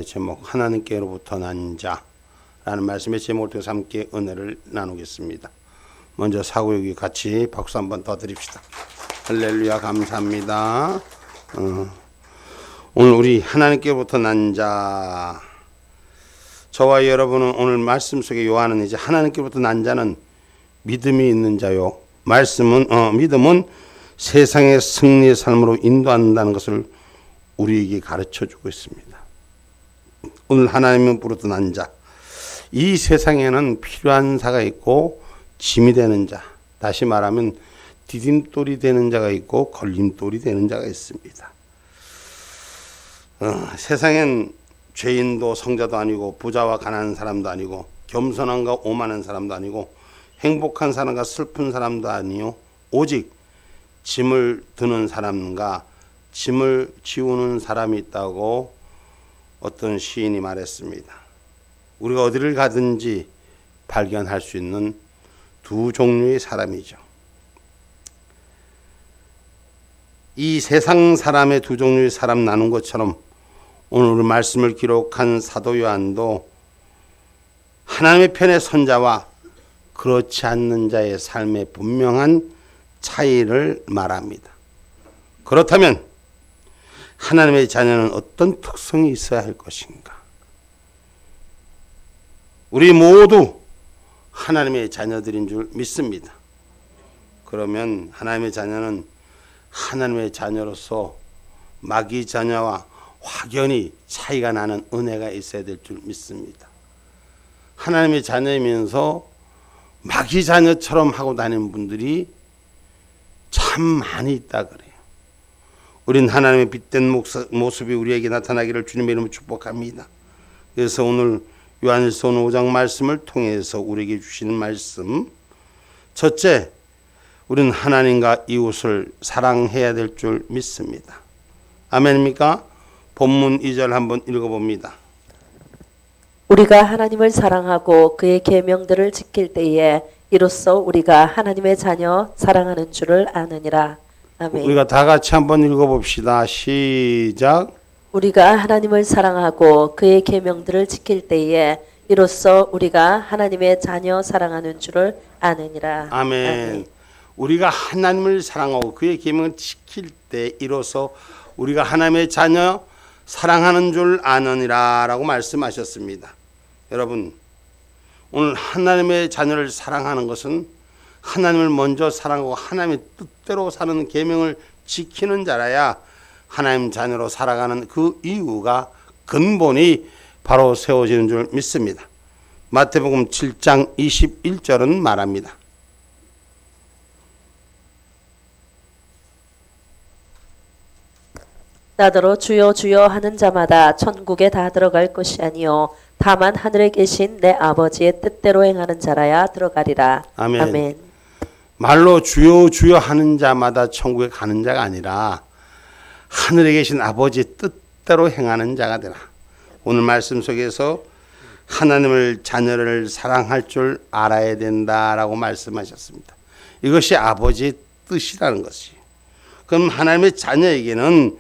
제목 하나님께로부터 난 자라는 말씀의 제목을 통해서 함께 은혜를 나누겠습니다. 먼저 사고육이 같이 박수 한번 더 드립시다. 할렐루야, 감사합니다. 오늘 우리 하나님께로부터 난 자, 저와 여러분은 오늘 말씀 속에 요한은 이제 하나님께로부터 난 자는 믿음이 있는 자요, 믿음은 세상의 승리의 삶으로 인도한다는 것을 우리에게 가르쳐 주고 있습니다. 오늘 하나님으로부터 난 자, 이 세상에는 필요한 자가 있고 짐이 되는 자, 다시 말하면 디딤돌이 되는 자가 있고 걸림돌이 되는 자가 있습니다. 세상엔 죄인도 성자도 아니고 부자와 가난한 사람도 아니고 겸손한가 오만한 사람도 아니고 행복한 사람과 슬픈 사람도 아니요, 오직 짐을 드는 사람과 짐을 지우는 사람이 있다고 어떤 시인이 말했습니다. 우리가 어디를 가든지 발견할 수 있는 두 종류의 사람이죠. 이 세상 사람의 두 종류의 사람 나눈 것처럼 오늘 말씀을 기록한 사도 요한도 하나님의 편에 선 자와 그렇지 않는 자의 삶의 분명한 차이를 말합니다. 그렇다면 하나님의 자녀는 어떤 특성이 있어야 할 것인가? 우리 모두 하나님의 자녀들인 줄 믿습니다. 그러면 하나님의 자녀는 하나님의 자녀로서 마귀 자녀와 확연히 차이가 나는 은혜가 있어야 될 줄 믿습니다. 하나님의 자녀이면서 마귀 자녀처럼 하고 다니는 분들이 참 많이 있다 그래요. 우린 하나님의 빛된 모습이 우리에게 나타나기를 주님의 이름으로 축복합니다. 그래서 오늘 요한일서 5장 말씀을 통해서 우리에게 주시는 말씀, 첫째, 우리는 하나님과 이웃을 사랑해야 될 줄 믿습니다. 아멘입니까? 본문 2절 한번 읽어봅니다. 우리가 하나님을 사랑하고 그의 계명들을 지킬 때에 이로써 우리가 하나님의 자녀 사랑하는 줄을 아느니라. 아멘. 우리가 다 같이 한번 읽어봅시다. 시작. 우리가 하나님을 사랑하고 그의 계명들을 지킬 때에 이로써 우리가 하나님의 자녀 사랑하는 줄을 아느니라. 아멘. 아멘. 우리가 하나님을 사랑하고 그의 계명을 지킬 때 이로써 우리가 하나님의 자녀 사랑하는 줄 아느니라 라고 말씀하셨습니다. 여러분, 오늘 하나님의 자녀를 사랑하는 것은 하나님을 먼저 사랑하고 하나님의 뜻대로 사는 계명을 지키는 자라야 하나님 자녀로 살아가는 그 이유가 근본이 바로 세워지는 줄 믿습니다. 마태복음 7장 21절은 말합니다. 나더러 주여 주여 하는 자마다 천국에 다 들어갈 것이 아니요 다만 하늘에 계신 내 아버지의 뜻대로 행하는 자라야 들어가리라. 아멘. 아멘. 말로 주여 주여 하는 자마다 천국에 가는 자가 아니라 하늘에 계신 아버지의 뜻대로 행하는 자가 되라. 오늘 말씀 속에서 하나님을 자녀를 사랑할 줄 알아야 된다라고 말씀하셨습니다. 이것이 아버지의 뜻이라는 것이. 그럼 하나님의 자녀에게는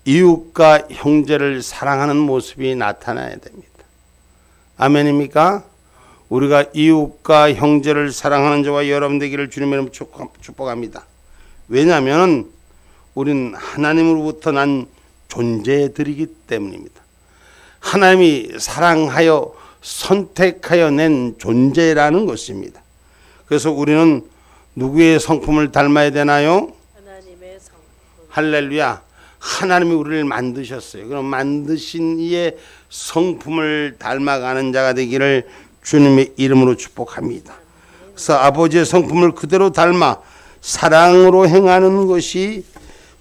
이웃과 형제를 사랑하는 모습이 나타나야 됩니다. 아멘입니까? 우리가 이웃과 형제를 사랑하는 자와 여러분 되기를 주님의 이름으로 축복합니다. 왜냐하면 우리는 하나님으로부터 난 존재들이기 때문입니다. 하나님이 사랑하여 선택하여 낸 존재라는 것입니다. 그래서 우리는 누구의 성품을 닮아야 되나요? 하나님의 성품. 할렐루야. 하나님이 우리를 만드셨어요. 그럼 만드신 이의 성품을 닮아가는 자가 되기를 주님의 이름으로 축복합니다. 그래서 아버지의 성품을 그대로 닮아 사랑으로 행하는 것이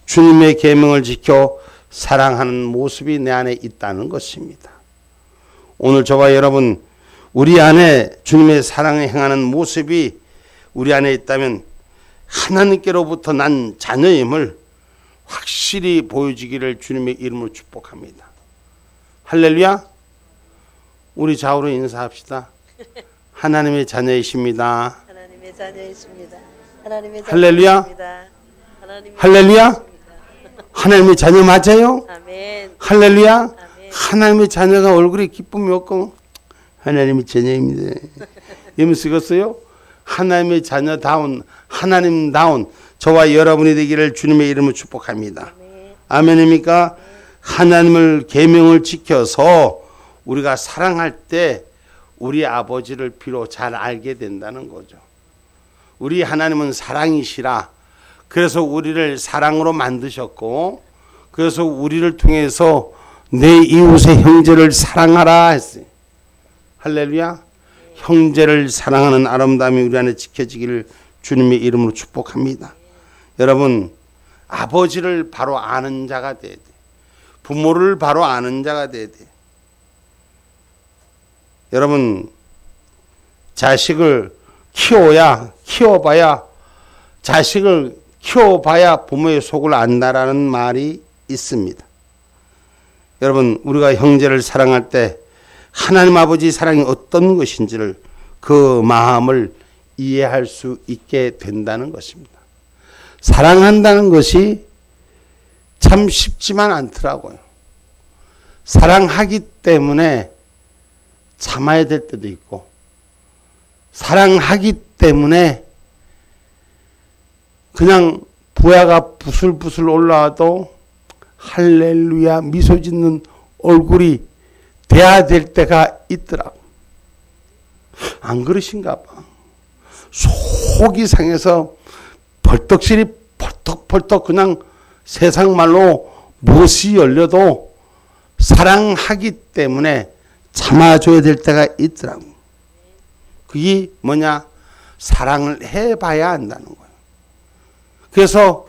주님의 계명을 지켜 사랑하는 모습이 내 안에 있다는 것입니다. 오늘 저와 여러분, 우리 안에 주님의 사랑을 행하는 모습이 우리 안에 있다면 하나님께로부터 난 자녀임을 확실히 보여지기를 주님의 이름으로 축복합니다. 할렐루야. 우리 좌우로 인사합시다. 하나님의 자녀이십니다. 하나님의 자녀이십니다. 하나님의 할렐루야. 자녀이십니다. 하나님의 할렐루야. 자녀이십니다. 하나님의 자녀 맞아요? 아멘. 할렐루야. 아멘. 하나님의 자녀가 얼굴에 기쁨이 없고 하나님의 자녀입니다. 이러면 쓰겠어요? 하나님의 자녀다운 하나님다운 저와 여러분이 되기를 주님의 이름으로 축복합니다. 아멘입니까? 하나님을 계명을 지켜서 우리가 사랑할 때 우리 아버지를 비로 잘 알게 된다는 거죠. 우리 하나님은 사랑이시라. 그래서 우리를 사랑으로 만드셨고 그래서 우리를 통해서 내 이웃의 형제를 사랑하라 했어요. 할렐루야. 형제를 사랑하는 아름다움이 우리 안에 지켜지기를 주님의 이름으로 축복합니다. 여러분, 아버지를 바로 아는 자가 돼야 돼. 부모를 바로 아는 자가 돼야 돼. 여러분, 자식을 자식을 키워봐야 부모의 속을 안다라는 말이 있습니다. 여러분, 우리가 형제를 사랑할 때 하나님 아버지 사랑이 어떤 것인지를 그 마음을 이해할 수 있게 된다는 것입니다. 사랑한다는 것이 참 쉽지만 않더라고요. 사랑하기 때문에 참아야 될 때도 있고 사랑하기 때문에 그냥 부야가 부슬부슬 올라와도 할렐루야 미소 짓는 얼굴이 돼야 될 때가 있더라고. 안 그러신가 봐. 속이 상해서 벌떡실이 벌떡벌떡 그냥 세상 말로 못이 열려도 사랑하기 때문에 참아줘야 될 때가 있더라고. 그게 뭐냐? 사랑을 해봐야 한다는 거예요. 그래서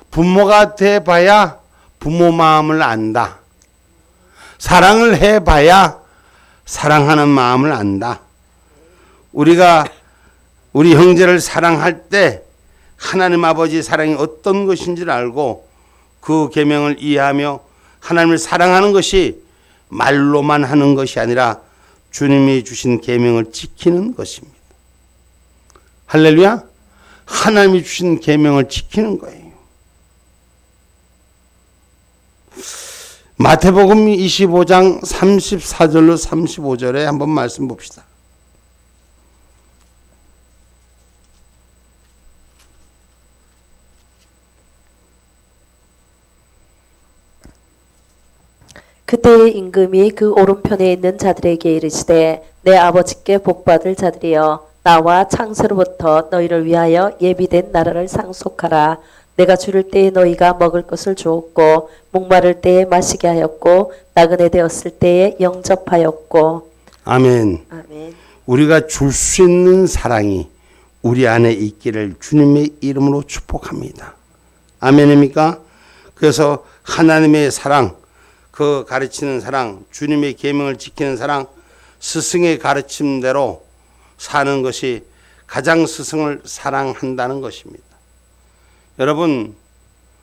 부모가 돼봐야 부모 마음을 안다. 사랑을 해봐야 사랑하는 마음을 안다. 우리가 우리 형제를 사랑할 때 하나님 아버지 사랑이 어떤 것인지를 알고 그 계명을 이해하며 하나님을 사랑하는 것이 말로만 하는 것이 아니라 주님이 주신 계명을 지키는 것입니다. 할렐루야. 하나님이 주신 계명을 지키는 거예요. 마태복음 25장 34절로 35절에 한번 말씀 봅시다. 그때의 임금이 그 오른편에 있는 자들에게 이르시되 내 아버지께 복받을 자들이여 나와 창세로부터 너희를 위하여 예비된 나라를 상속하라. 내가 줄일 때에 너희가 먹을 것을 주었고 목마를 때에 마시게 하였고 나그네 되었을 때에 영접하였고. 아멘. 아멘. 우리가 줄 수 있는 사랑이 우리 안에 있기를 주님의 이름으로 축복합니다. 아멘입니까? 그래서 하나님의 사랑, 그 가르치는 사랑, 주님의 계명을 지키는 사랑, 스승의 가르침대로 사는 것이 가장 스승을 사랑한다는 것입니다. 여러분,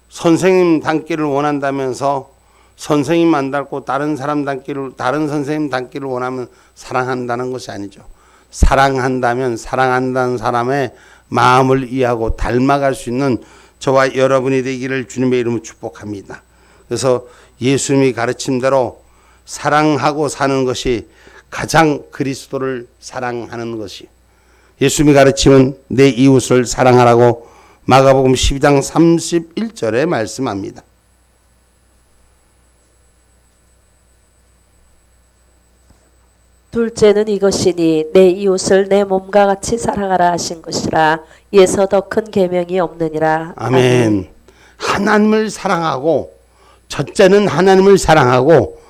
선생님 닮기를 원한다면서 선생님 안 닮고 다른 사람 닮기를, 다른 선생님 닮기를 원하면 사랑한다는 것이 아니죠. 사랑한다면 사랑한다는 사람의 마음을 이해하고 닮아갈 수 있는 저와 여러분이 되기를 주님의 이름으로 축복합니다. 그래서 예수님이 가르침대로 사랑하고 사는 것이 가장 그리스도를 사랑하는 것이, 예수님이 가르치면 내 이웃을 사랑하라고 마가복음 12장 31절에 말씀합니다. 둘째는 이것이니 내 이웃을 내 몸과 같이 사랑하라 하신 것이라. 이에서 더 큰 계명이 없느니라. 아멘. 하나님을 사랑하고, 첫째는 하나님을 사랑하고,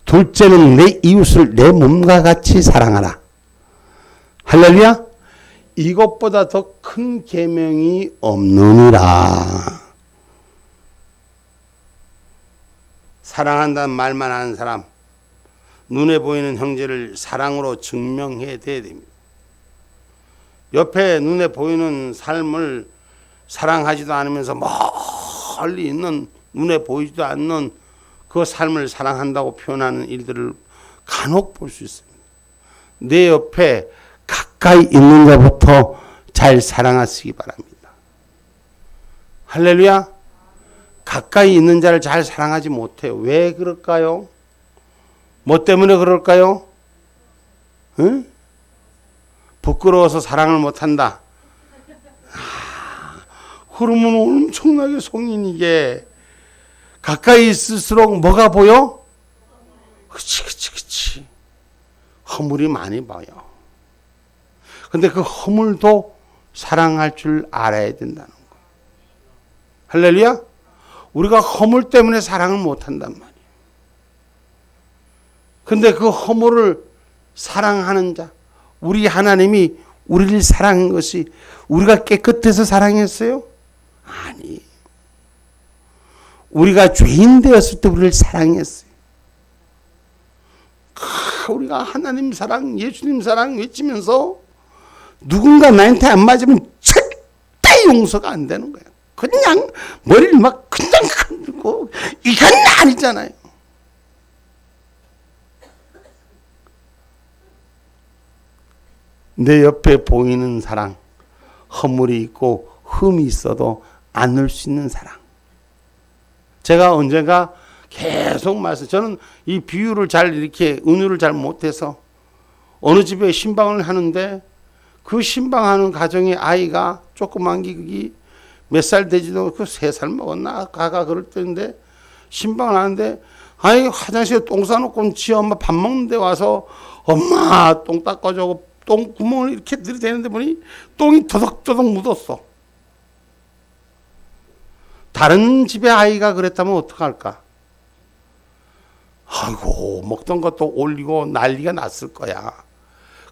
둘째는 내 이웃을 내 몸과 같이 사랑하라. 할렐루야. 이것보다 더 큰 계명이 없느니라. 사랑한다는 말만 하는 사람, 눈에 보이는 형제를 사랑으로 증명해야 됩니다. 옆에 눈에 보이는 삶을 사랑하지도 않으면서 멀리 있는 눈에 보이지도 않는 그 삶을 사랑한다고 표현하는 일들을 간혹 볼 수 있습니다. 내 옆에 가까이 있는 자부터 잘 사랑하시기 바랍니다. 할렐루야. 가까이 있는 자를 잘 사랑하지 못해요. 왜 그럴까요? 뭐 때문에 그럴까요? 응? 부끄러워서 사랑을 못한다. 그러면 엄청나게 송인이게 가까이 있을수록 뭐가 보여? 그치. 허물이 많이 보여. 근데 그 허물도 사랑할 줄 알아야 된다는 거예요. 할렐루야? 우리가 허물 때문에 사랑을 못한단 말이에요. 근데 그 허물을 사랑하는 자, 우리 하나님이 우리를 사랑한 것이 우리가 깨끗해서 사랑했어요? 아니. 우리가 죄인 되었을 때 우리를 사랑했어요. 우리가 하나님 사랑, 예수님 사랑 외치면서 누군가 나한테 안 맞으면 절대 용서가 안 되는 거야. 그냥 머리를 막 그냥 흔들고 이건 아니잖아요. 내 옆에 보이는 사랑, 허물이 있고 흠이 있어도 안 넣을 수 있는 사랑. 제가 언젠가 계속 저는 이 비유를 잘 이렇게 은유를 잘 못해서 어느 집에 신방을 하는데 그 신방하는 가정의 아이가 조그만 게 몇 살 되지도 않고 3살 먹었나 가가 그럴 때인데 신방을 하는데 아이 화장실에 똥 싸놓고 지 엄마 밥 먹는데 와서 엄마 똥 닦아주고 똥 구멍을 이렇게 들이대는데 보니 똥이 더덕더덕 묻었어. 다른 집의 아이가 그랬다면 어떡할까? 아이고 먹던 것도 올리고 난리가 났을 거야.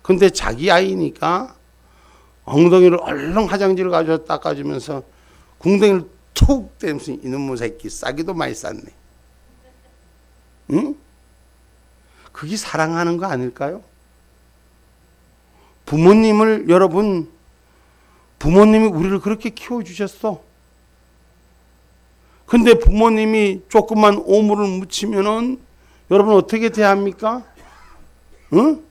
근데 자기 아이니까 엉덩이를 얼른 화장지를 가져서 닦아주면서 궁뎅이를 툭 떼면서 이놈의 새끼 싸기도 많이 쌌네. 응? 그게 사랑하는 거 아닐까요? 부모님을 여러분 부모님이 우리를 그렇게 키워주셨어. 근데 부모님이 조금만 오물을 묻히면은 여러분 어떻게 대합니까? 응?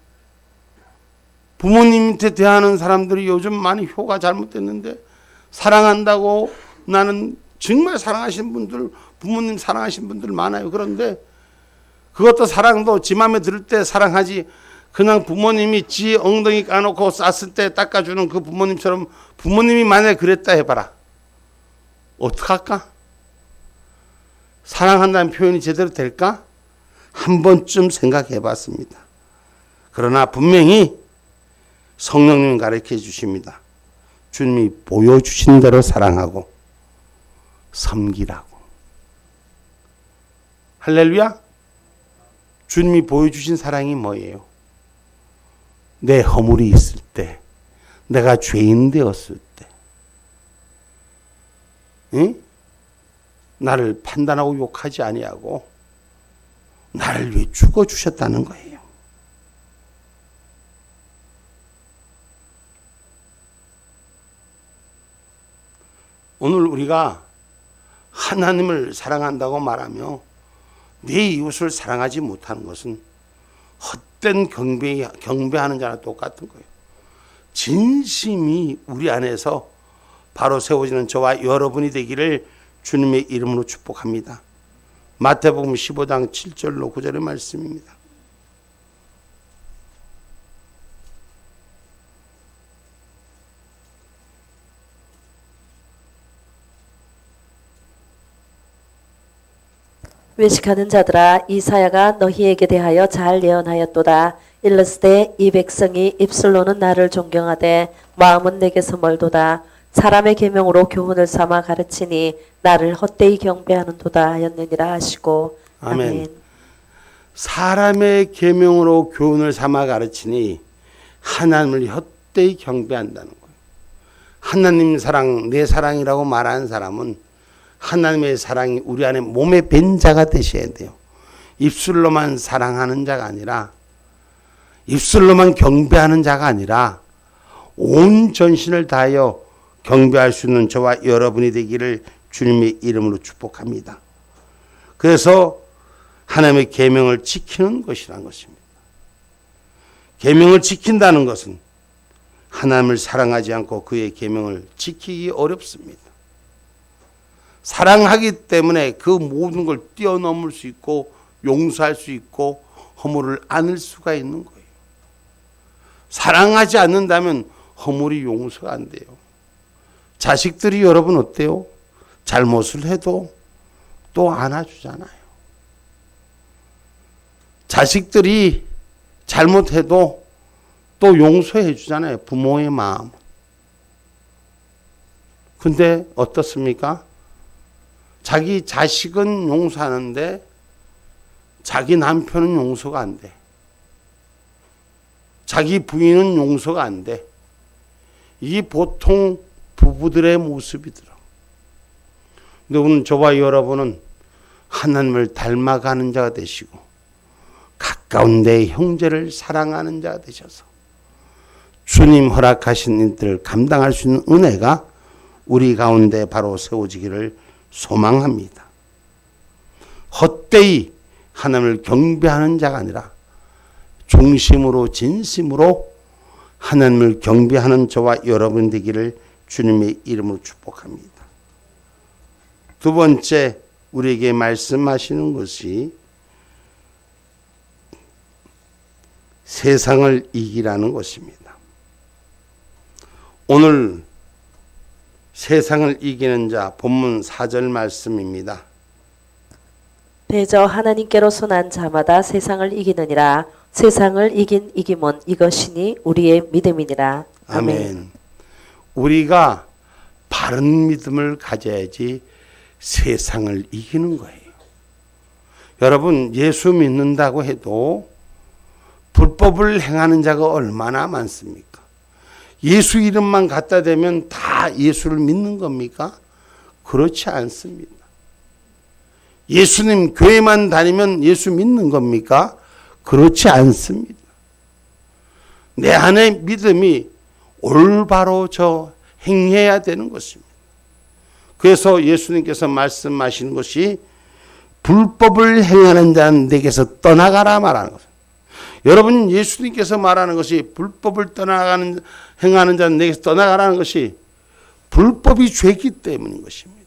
부모님한테 대하는 사람들이 요즘 많이 효가 잘못됐는데 사랑한다고 나는 정말 사랑하시는 분들 부모님 사랑하시는 분들 많아요. 그런데 그것도 사랑도 지 맘에 들 때 사랑하지 그냥 부모님이 지 엉덩이 까놓고 쌌을 때 닦아주는 그 부모님처럼 부모님이 만약에 그랬다 해봐라. 어떡할까? 사랑한다는 표현이 제대로 될까? 한 번쯤 생각해 봤습니다. 그러나 분명히 성령님이 가르쳐 주십니다. 주님이 보여주신 대로 사랑하고 섬기라고. 할렐루야? 주님이 보여주신 사랑이 뭐예요? 내 허물이 있을 때, 내가 죄인 되었을 때, 응? 나를 판단하고 욕하지 아니하고 나를 위해 죽어주셨다는 거예요. 오늘 우리가 하나님을 사랑한다고 말하며 내 이웃을 사랑하지 못하는 것은 헛된 경배하는 자나 똑같은 거예요. 진심이 우리 안에서 바로 세워지는 저와 여러분이 되기를 주님의 이름으로 축복합니다. 마태복음 15장 7절로 9절의 말씀입니다. 외식하는 자들아 이사야가 너희에게 대하여 잘 예언하였도다. 일렀으되 이 백성이 입술로는 나를 존경하되 마음은 내게서 멀도다. 사람의 계명으로 교훈을 삼아 가르치니 나를 헛되이 경배하는도다 하였느니라 하시고. 아멘. 사람의 계명으로 교훈을 삼아 가르치니 하나님을 헛되이 경배한다는 거예요. 하나님 사랑, 내 사랑이라고 말하는 사람은 하나님의 사랑이 우리 안에 몸에 밴 자가 되셔야 돼요. 입술로만 사랑하는 자가 아니라 입술로만 경배하는 자가 아니라 온 전신을 다하여 경배할 수 있는 저와 여러분이 되기를 주님의 이름으로 축복합니다. 그래서 하나님의 계명을 지키는 것이라는 것입니다. 계명을 지킨다는 것은 하나님을 사랑하지 않고 그의 계명을 지키기 어렵습니다. 사랑하기 때문에 그 모든 걸 뛰어넘을 수 있고 용서할 수 있고 허물을 안을 수가 있는 거예요. 사랑하지 않는다면 허물이 용서가 안 돼요. 자식들이 여러분 어때요? 잘못을 해도 또 안아주잖아요. 자식들이 잘못해도 또 용서해 주잖아요. 부모의 마음. 근데 어떻습니까? 자기 자식은 용서하는데 자기 남편은 용서가 안 돼. 자기 부인은 용서가 안 돼. 이게 보통 부부들의 모습이더라. 근데 오늘 저와 여러분은 하나님을 닮아가는 자가 되시고 가까운 내 형제를 사랑하는 자가 되셔서 주님 허락하신 일들을 감당할 수 있는 은혜가 우리 가운데 바로 세워지기를 소망합니다. 헛되이 하나님을 경배하는 자가 아니라 중심으로 진심으로 하나님을 경배하는 저와 여러분 되기를 주님의 이름으로 축복합니다. 두 번째 우리에게 말씀하시는 것이 세상을 이기라는 것입니다. 오늘 세상을 이기는 자 본문 4절 말씀입니다. 대저 하나님께로서 난 자마다 세상을 이기느니라. 세상을 이긴 이김은 이것이니 우리의 믿음이니라. 아멘. 우리가 바른 믿음을 가져야지 세상을 이기는 거예요. 여러분, 예수 믿는다고 해도 불법을 행하는 자가 얼마나 많습니까? 예수 이름만 갖다 대면 다 예수를 믿는 겁니까? 그렇지 않습니다. 예수님 교회만 다니면 예수 믿는 겁니까? 그렇지 않습니다. 내 안에 믿음이 올바로 행해야 되는 것입니다. 그래서 예수님께서 말씀하시는 것이 불법을 행하는 자는 내게서 떠나가라 말하는 것입니다. 여러분, 예수님께서 말하는 것이 불법을 행하는 자는 내게서 떠나가라는 것이 불법이 죄기 때문인 것입니다.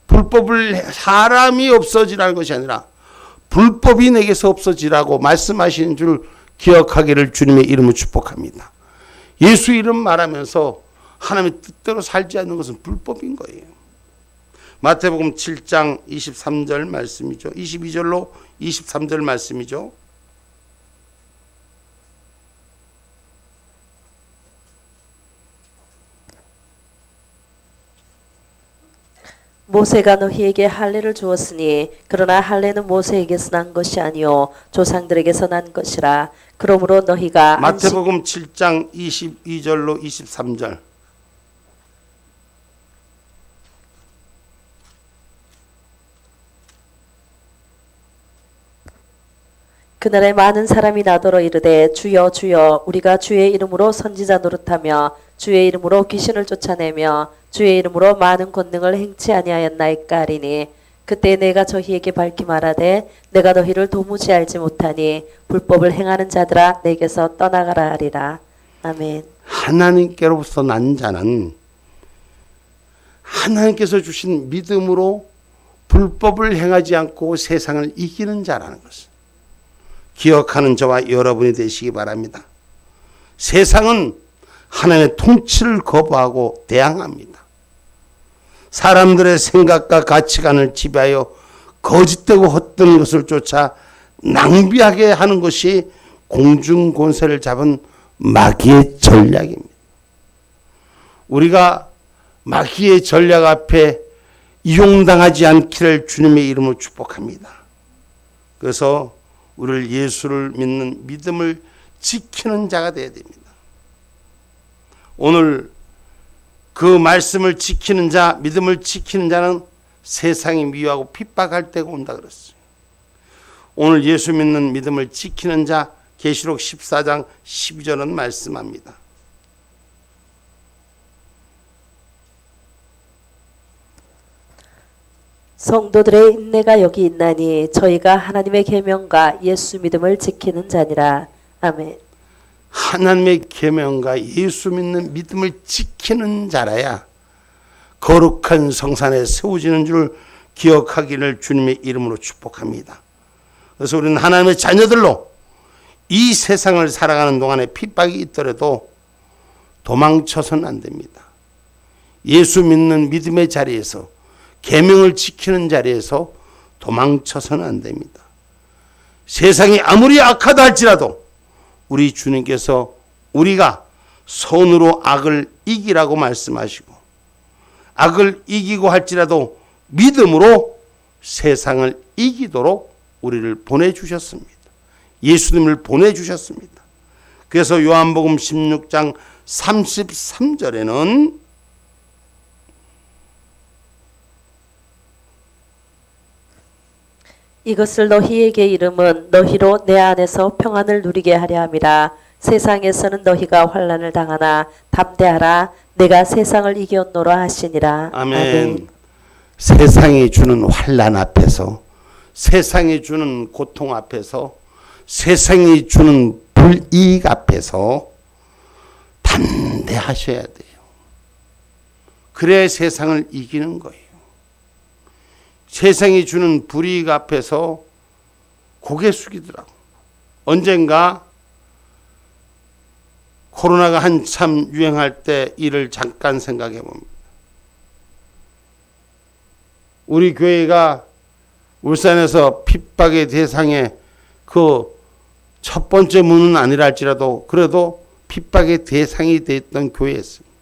불법을 사람이 없어지라는 것이 아니라 불법이 내게서 없어지라고 말씀하시는 줄 기억하기를 주님의 이름으로 축복합니다. 예수 이름 말하면서 하나님의 뜻대로 살지 않는 것은 불법인 거예요. 마태복음 7장 23절 말씀이죠. 22절로 23절 말씀이죠. 모세가 너희에게 할례를 주었으니 그러나 할례는 모세에게서 난 것이 아니요 조상들에게서 난 것이라. 그러므로 너희가 마태복음 7장 22절로 23절. 그날에 많은 사람이 나더러 이르되 주여 주여 우리가 주의 이름으로 선지자 노릇하며 주의 이름으로 귀신을 쫓아내며 주의 이름으로 많은 권능을 행치 아니하였나이까 하리니 그때 내가 저희에게 밝히 말하되 내가 너희를 도무지 알지 못하니 불법을 행하는 자들아 내게서 떠나가라 하리라. 아멘. 하나님께로부터 난 자는 하나님께서 주신 믿음으로 불법을 행하지 않고 세상을 이기는 자라는 것을 기억하는 저와 여러분이 되시기 바랍니다. 세상은 하나님의 통치를 거부하고 대항합니다. 사람들의 생각과 가치관을 지배하여 거짓되고 헛된 것을 쫓아 낭비하게 하는 것이 공중권세를 잡은 마귀의 전략입니다. 우리가 마귀의 전략 앞에 이용당하지 않기를 주님의 이름으로 축복합니다. 그래서 우리를 예수를 믿는 믿음을 지키는 자가 되어야 됩니다. 오늘 그 말씀을 지키는 자, 믿음을 지키는 자는 세상이 미워하고 핍박할 때가 온다 그랬어요. 오늘 예수 믿는 믿음을 지키는 자, 계시록 14장 12절은 말씀합니다. 성도들의 인내가 여기 있나니 저희가 하나님의 계명과 예수 믿음을 지키는 자니라. 아멘. 하나님의 계명과 예수 믿는 믿음을 지키는 자라야 거룩한 성산에 세워지는 줄 기억하기를 주님의 이름으로 축복합니다. 그래서 우리는 하나님의 자녀들로 이 세상을 살아가는 동안에 핍박이 있더라도 도망쳐서는 안 됩니다. 예수 믿는 믿음의 자리에서, 계명을 지키는 자리에서 도망쳐서는 안 됩니다. 세상이 아무리 악하다 할지라도 우리 주님께서 우리가 손으로 악을 이기라고 말씀하시고, 악을 이기고 할지라도 믿음으로 세상을 이기도록 우리를 보내주셨습니다. 예수님을 보내주셨습니다. 그래서 요한복음 16장 33절에는 이것을 너희에게 이름은 너희로 내 안에서 평안을 누리게 하려 함이라. 세상에서는 너희가 환난을 당하나 담대하라. 내가 세상을 이겼노라 하시니라. 아멘. 세상이 주는 환난 앞에서, 세상이 주는 고통 앞에서, 세상이 주는 불이익 앞에서 담대하셔야 돼요. 그래야 세상을 이기는 거예요. 세상이 주는 불이익 앞에서 고개 숙이더라고. 언젠가 코로나가 한참 유행할 때 일을 잠깐 생각해 봅니다. 우리 교회가 울산에서 핍박의 대상에 그 첫 번째 문은 아니라 할지라도 그래도 핍박의 대상이 됐던 교회였습니다.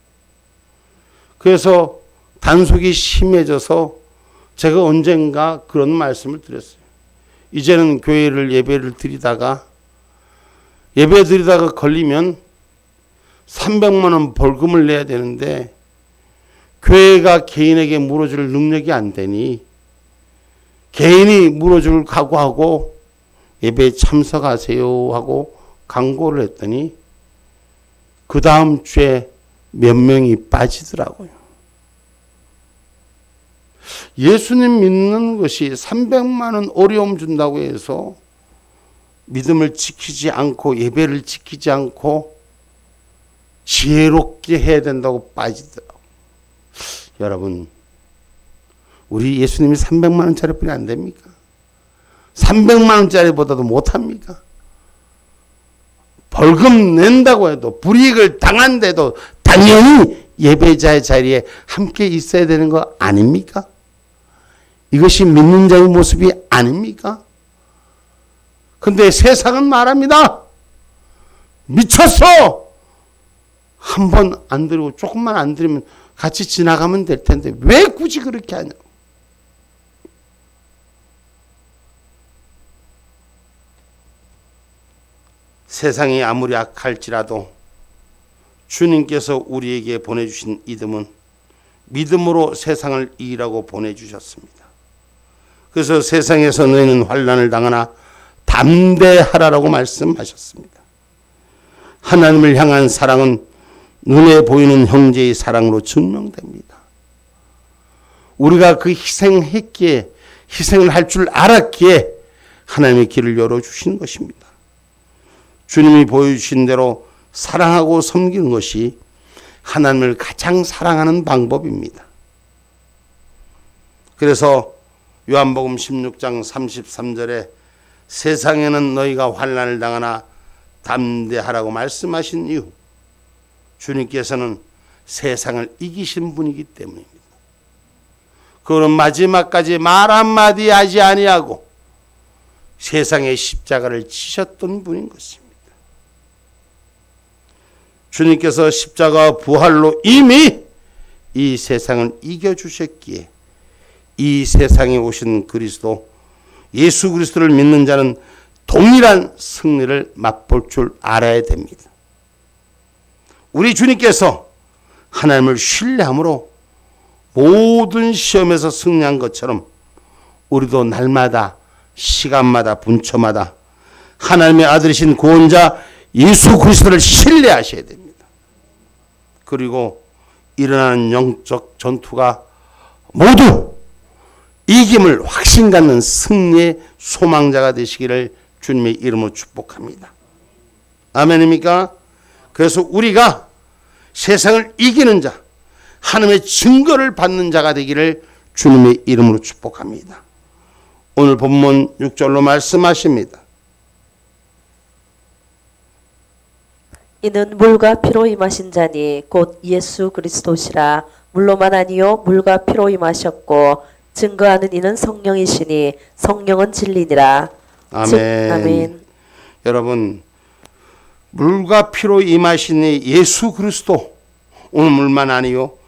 그래서 단속이 심해져서 제가 언젠가 그런 말씀을 드렸어요. 이제는 교회를 예배를 드리다가 걸리면 300만 원 벌금을 내야 되는데 교회가 개인에게 물어줄 능력이 안 되니 개인이 물어줄 각오하고 예배에 참석하세요 하고 광고를 했더니 그 다음 주에 몇 명이 빠지더라고요. 예수님 믿는 것이 300만 원 어려움 준다고 해서 믿음을 지키지 않고 예배를 지키지 않고 지혜롭게 해야 된다고 빠지더라고요. 여러분, 우리 예수님이 300만 원짜리 뿐이 안 됩니까? 300만 원짜리보다도 못합니까? 벌금 낸다고 해도 불이익을 당한데도 당연히 예배자의 자리에 함께 있어야 되는 거 아닙니까? 이것이 믿는 자의 모습이 아닙니까? 근데 세상은 말합니다. 미쳤어! 한 번 안 드리고 조금만 안 드리면 같이 지나가면 될 텐데 왜 굳이 그렇게 하냐? 세상이 아무리 악할지라도 주님께서 우리에게 보내주신 이름은 믿음으로 세상을 이기라고 보내주셨습니다. 그래서 세상에서 너희는 환난을 당하나 담대하라라고 말씀하셨습니다. 하나님을 향한 사랑은 눈에 보이는 형제의 사랑으로 증명됩니다. 우리가 그 희생했기에, 희생을 할 줄 알았기에 하나님의 길을 열어주신 것입니다. 주님이 보여주신 대로 사랑하고 섬기는 것이 하나님을 가장 사랑하는 방법입니다. 그래서 요한복음 16장 33절에 세상에는 너희가 환난을 당하나 담대하라고 말씀하신 이유, 주님께서는 세상을 이기신 분이기 때문입니다. 그는 마지막까지 말 한마디 하지 아니하고 세상의 십자가를 지셨던 분인 것입니다. 주님께서 십자가 부활로 이미 이 세상을 이겨주셨기에 이 세상에 오신 그리스도, 예수 그리스도를 믿는 자는 동일한 승리를 맛볼 줄 알아야 됩니다. 우리 주님께서 하나님을 신뢰함으로 모든 시험에서 승리한 것처럼 우리도 날마다, 시간마다, 분초마다 하나님의 아들이신 구원자 예수 그리스도를 신뢰하셔야 됩니다. 그리고 일어나는 영적 전투가 모두 이김을 확신 갖는 승리의 소망자가 되시기를 주님의 이름으로 축복합니다. 아멘입니까? 그래서 우리가 세상을 이기는 자, 하나님의 증거를 받는 자가 되기를 주님의 이름으로 축복합니다. 오늘 본문 6절로 말씀하십니다. 이는 물과 피로 임하신 자니 곧 예수 그리스도시라. 물로만 아니요 물과 피로 임하셨고 증거하는 이는 성령이시니 성령은 진리니라. 아멘. 아멘. 여러분, 물과 피로 임하시니 예수 그리스도, 오늘 물만 아니요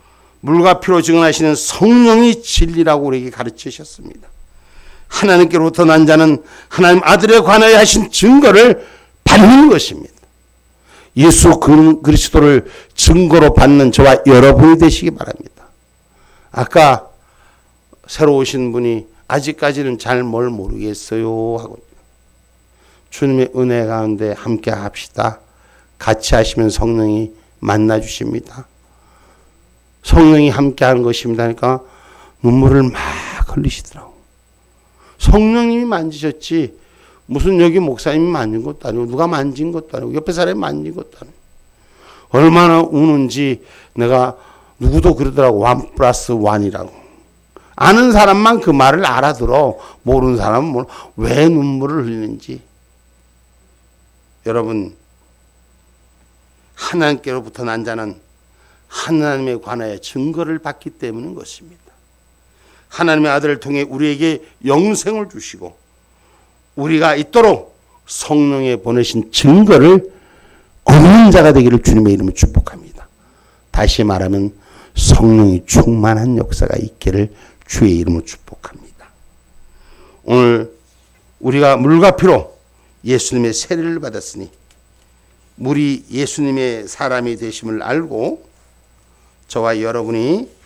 물과 피로 증언하시는 성령이 진리라고 우리에게 가르치셨습니다. 하나님께로부터 난 자는 하나님 아들에 관하여 하신 증거를 받는 것입니다. 예수 그리스도를 증거로 받는 저와 여러분이 되시기 바랍니다. 아까 새로 오신 분이 아직까지는 잘 뭘 모르겠어요 하고, 주님의 은혜 가운데 함께 합시다. 같이 하시면 성령이 만나 주십니다. 성령이 함께 하는 것입니다. 그러니까 눈물을 막 흘리시더라고. 성령님이 만지셨지 무슨 여기 목사님이 만진 것도 아니고 누가 만진 것도 아니고 옆에 사람이 만진 것도 아니고, 얼마나 우는지 내가 누구도 그러더라고. 1+1이라고. 아는 사람만 그 말을 알아들어. 모르는 사람은 왜 눈물을 흘리는지. 여러분, 하나님께로부터 난 자는 하나님에 관하여 증거를 받기 때문인 것입니다. 하나님의 아들을 통해 우리에게 영생을 주시고 우리가 있도록 성령에 보내신 증거를 얻는 자가 되기를 주님의 이름으로 축복합니다. 다시 말하면 성령이 충만한 역사가 있기를 주의 이름으로 축복합니다. 오늘 우리가 물과 피로 예수님의 세례를 받았으니 물이 예수님의 사람이 되심을 알고 저와 여러분이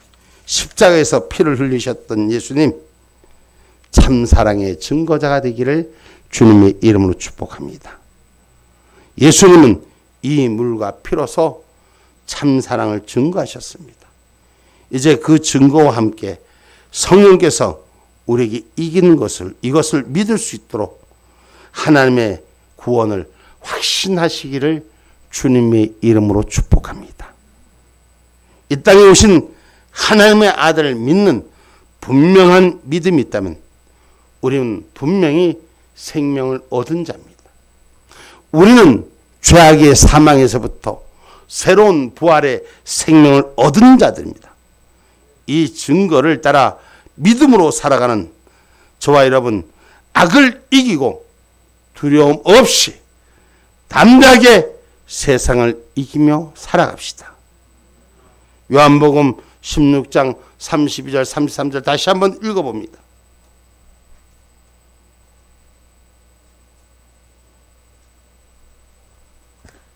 십자가에서 피를 흘리셨던 예수님 참 사랑의 증거자가 되기를 주님의 이름으로 축복합니다. 예수님은 이 물과 피로서 참 사랑을 증거하셨습니다. 이제 그 증거와 함께 성령께서 우리에게 이기는 것을, 이것을 믿을 수 있도록 하나님의 구원을 확신하시기를 주님의 이름으로 축복합니다. 이 땅에 오신 하나님의 아들을 믿는 분명한 믿음이 있다면 우리는 분명히 생명을 얻은 자입니다. 우리는 죄악의 사망에서부터 새로운 부활의 생명을 얻은 자들입니다. 이 증거를 따라 믿음으로 살아가는 저와 여러분, 악을 이기고 두려움 없이 담대하게 세상을 이기며 살아갑시다. 요한복음 16장 32절 33절 다시 한번 읽어봅니다.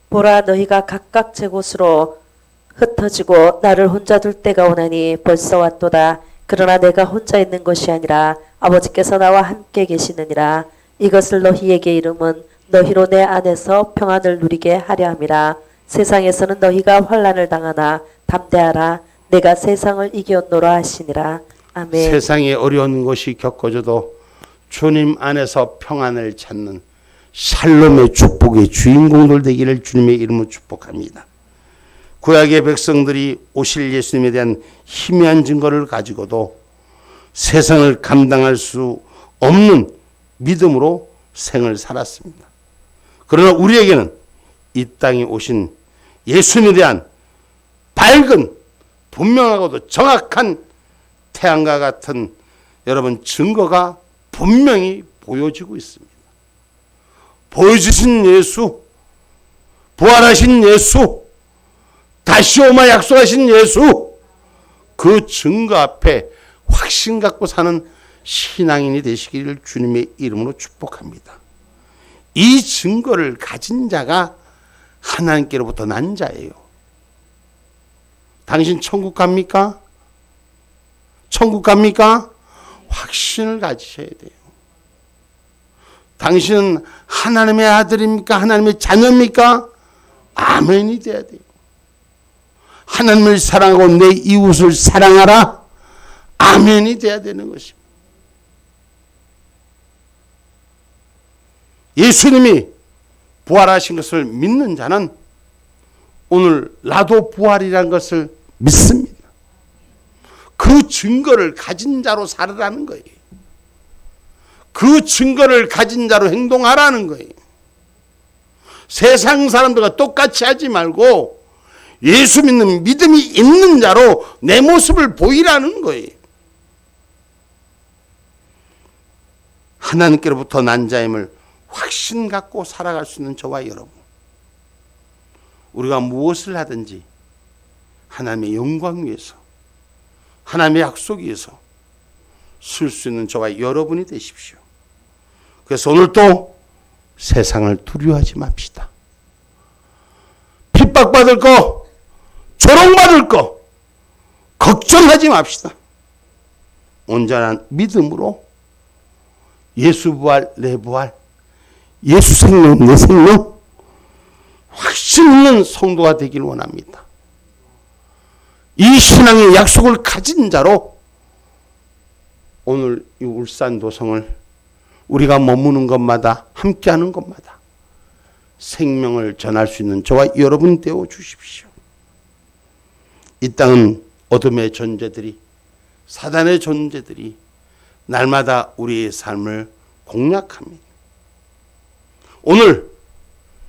보라, 너희가 각각 제 곳으로 흩어지고 나를 혼자 둘 때가 오나니 벌써 왔도다. 그러나 내가 혼자 있는 것이 아니라 아버지께서 나와 함께 계시느니라. 이것을 너희에게 이름은 너희로 내 안에서 평안을 누리게 하려 함이라. 세상에서는 너희가 환난을 당하나 담대하라. 내가 세상을 이겼노라 하시니라. 아멘. 세상에 어려운 것이 겪어져도 주님 안에서 평안을 찾는 샬롬의 축복의 주인공들 되기를 주님의 이름으로 축복합니다. 구약의 백성들이 오실 예수님에 대한 희미한 증거를 가지고도 세상을 감당할 수 없는 믿음으로 생을 살았습니다. 그러나 우리에게는 이 땅에 오신 예수님에 대한 밝은 분명하고도 정확한 태양과 같은 여러분 증거가 분명히 보여지고 있습니다. 보여주신 예수, 부활하신 예수, 다시 오마 약속하신 예수, 그 증거 앞에 확신 갖고 사는 신앙인이 되시기를 주님의 이름으로 축복합니다. 이 증거를 가진 자가 하나님께로부터 난 자예요. 당신 천국 갑니까? 천국 갑니까? 확신을 가지셔야 돼요. 당신은 하나님의 아들입니까? 하나님의 자녀입니까? 아멘이 돼야 돼요. 하나님을 사랑하고 내 이웃을 사랑하라. 아멘이 돼야 되는 것입니다. 예수님이 부활하신 것을 믿는 자는 오늘 나도 부활이라는 것을 믿습니다. 그 증거를 가진 자로 살아가는 거예요. 그 증거를 가진 자로 행동하라는 거예요. 세상 사람들과 똑같이 하지 말고 예수 믿는 믿음이 있는 자로 내 모습을 보이라는 거예요. 하나님께로부터 난 자임을 확신 갖고 살아갈 수 있는 저와 여러분, 우리가 무엇을 하든지 하나님의 영광 위해서, 하나님의 약속 위해서 쓸 수 있는 저와 여러분이 되십시오. 그래서 오늘도 세상을 두려워하지 맙시다. 핍박받을 거, 조롱받을 거 걱정하지 맙시다. 온전한 믿음으로 예수 부활, 내 부활, 예수 생명, 내 생명 확신 있는 성도가 되길 원합니다. 이 신앙의 약속을 가진 자로 오늘 이 울산 도성을 우리가 머무는 것마다, 함께하는 것마다 생명을 전할 수 있는 저와 여러분 되어 주십시오. 이 땅은 어둠의 존재들이, 사단의 존재들이 날마다 우리의 삶을 공략합니다. 오늘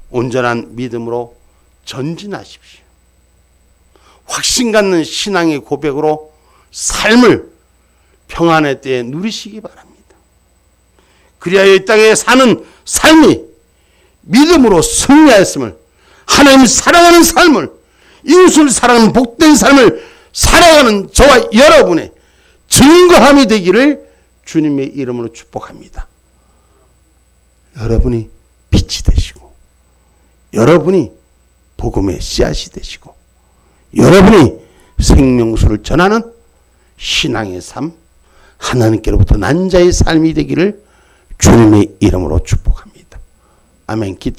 온전한 믿음으로 전진하십시오. 확신 갖는 신앙의 고백으로 삶을 평안의 때에 누리시기 바랍니다. 그리하여 이 땅에 사는 삶이 믿음으로 승리하였음을, 하나님 사랑하는 삶을, 이웃을 사랑하는 복된 삶을 살아가는 저와 여러분의 증거함이 되기를 주님의 이름으로 축복합니다. 여러분이 빛이 되시고, 여러분이 복음의 씨앗이 되시고, 여러분이 생명수를 전하는 신앙의 삶, 하나님께로부터 난 자의 삶이 되기를 주님의 이름으로 축복합니다. 아멘. 기도.